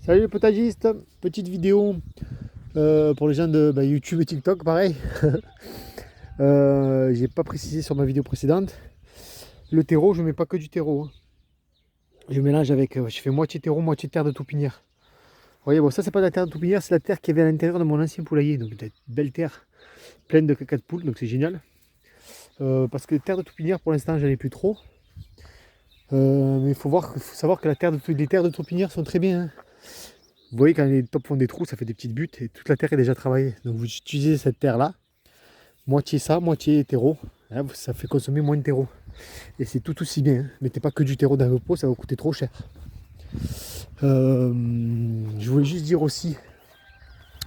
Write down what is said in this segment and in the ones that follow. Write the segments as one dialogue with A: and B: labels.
A: Salut les potagistes, petite vidéo pour les gens de YouTube et TikTok, pareil. J'ai pas précisé sur ma vidéo précédente. Le terreau, je mets pas que du terreau, hein. Je mélange avec, je fais moitié terreau, moitié terre de toupinière. Vous voyez, bon ça c'est pas de la terre de toupinière, c'est la terre qui avait à l'intérieur de mon ancien poulailler. Donc une belle terre, pleine de caca de poule, donc c'est génial. Parce que terre de toupinière pour l'instant j'en ai plus trop. Mais il faut savoir que les terres de toupinière sont très bien, hein. Vous voyez quand les tops font des trous, ça fait des petites buttes et toute la terre est déjà travaillée. Donc vous utilisez cette terre là, moitié ça, moitié terreau. Là, ça fait consommer moins de terreau. Et c'est tout aussi bien, hein. Mettez pas que du terreau dans vos pots, ça va vous coûter trop cher. Je voulais juste dire aussi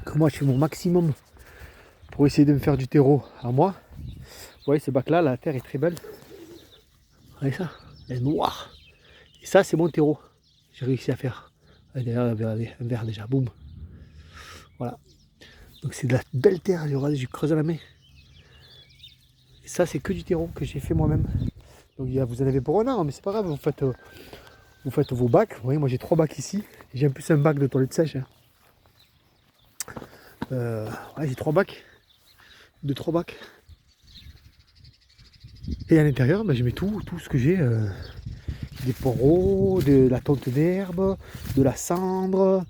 A: que moi je fais mon maximum pour essayer de me faire du terreau à moi. Vous voyez ce bac là, la terre est très belle. Regardez ça, elle est noire. Et ça c'est mon terreau. J'ai réussi à faire. D'ailleurs un verre déjà, boum. Voilà. Donc c'est de la belle terre, regardez, j'ai creusé à la main. Et ça c'est que du terreau que j'ai fait moi-même. Donc vous en avez pour un an, mais c'est pas grave, vous faites vos bacs. Vous voyez, moi j'ai 3 bacs ici. J'ai en plus un bac de toilette sèche, hein. Ouais, j'ai 3 bacs. 3 bacs. Et à l'intérieur, je mets tout ce que j'ai. Des poros, de la tonte d'herbe, de la cendre,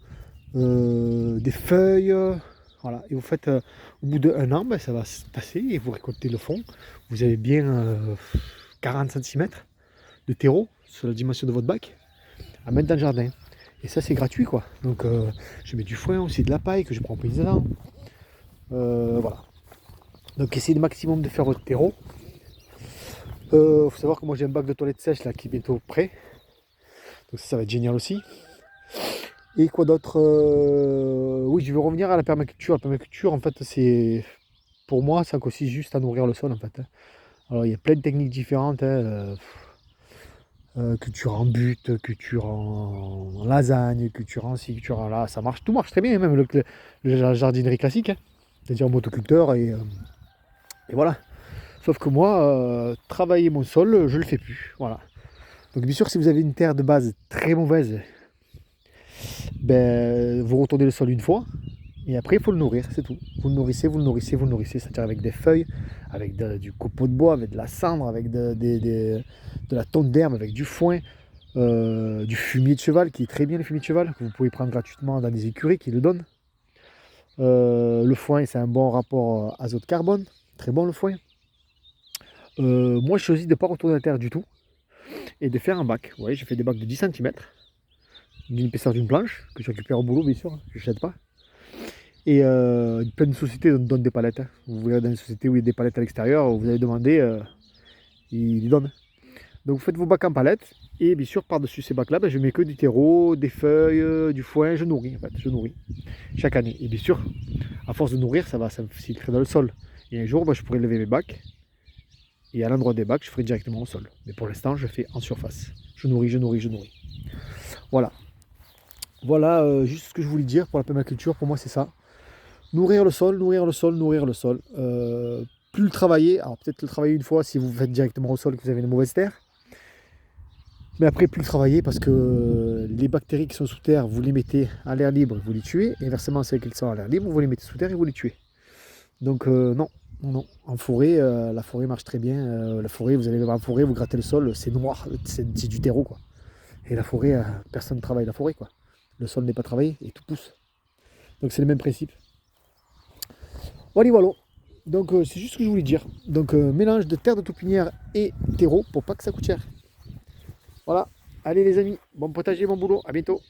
A: des feuilles. Voilà. Et vous faites, au bout d'un an, ça va se passer et vous récoltez le fond. Vous avez bien 40 cm de terreau sur la dimension de votre bac à mettre dans le jardin. Et ça, c'est gratuit, quoi. Donc, je mets du foin aussi, de la paille que je prends en paysan. Voilà. Donc, essayez le maximum de faire votre terreau. Faut savoir que moi, j'ai un bac de toilette sèche là qui est bientôt prêt. Donc, ça va être génial aussi. Et quoi d'autre? Oui, je vais revenir à la permaculture. La permaculture, en fait, c'est pour moi, ça consiste juste à nourrir le sol, en fait, hein. Alors, il y a plein de techniques différentes, hein. Culture en butte, culture en lasagne, culture en ci, culture en là, ça marche, tout marche très bien, même la jardinerie classique, hein. C'est-à-dire motoculteur et voilà. Sauf que moi, travailler mon sol, je le fais plus, voilà. Donc bien sûr, si vous avez une terre de base très mauvaise, vous retournez le sol une fois, et après il faut le nourrir, c'est tout. Vous le nourrissez, vous le nourrissez, vous le nourrissez, c'est-à-dire avec des feuilles, avec du copeau de bois, avec de la cendre, avec de la tonte d'herbe, avec du foin. Du fumier de cheval, qui est très bien le fumier de cheval, que vous pouvez prendre gratuitement dans des écuries qui le donnent. Le foin, c'est un bon rapport azote-carbone, très bon le foin. Moi, je choisis de ne pas retourner la terre du tout et de faire un bac. Vous voyez, j'ai fait des bacs de 10 cm, d'une épaisseur d'une planche, que je récupère au boulot, bien sûr, je ne jette pas. Et plein de sociétés donnent des palettes, hein. Vous verrez dans une société où il y a des palettes à l'extérieur, vous allez demander, ils les donnent. Donc vous faites vos bacs en palettes, et bien sûr par-dessus ces bacs là, je mets que du terreau, des feuilles, du foin, je nourris en fait, je nourris chaque année. Et bien sûr, à force de nourrir, ça va s'infiltrer dans le sol. Et un jour, je pourrai lever mes bacs, et à l'endroit des bacs, je ferai directement au sol. Mais pour l'instant, je fais en surface. Je nourris, je nourris, je nourris. Voilà. Voilà juste ce que je voulais dire pour la permaculture, pour moi c'est ça. Nourrir le sol, nourrir le sol, nourrir le sol. Plus le travailler, alors peut-être le travailler une fois si vous faites directement au sol que vous avez une mauvaise terre. Mais après, plus le travailler parce que les bactéries qui sont sous terre, vous les mettez à l'air libre, vous les tuez. Et inversement, celles qui sont à l'air libre, vous les mettez sous terre et vous les tuez. Donc non, non. En forêt, la forêt marche très bien. La forêt, vous allez en forêt, vous grattez le sol, c'est noir, c'est du terreau, quoi. Et la forêt, personne ne travaille la forêt, quoi. Le sol n'est pas travaillé et tout pousse. Donc c'est le même principe. Voilà, voilà. Donc c'est juste ce que je voulais dire. Donc mélange de terre de toupinière et terreau pour pas que ça coûte cher. Voilà, allez les amis, bon potager, bon boulot, à bientôt.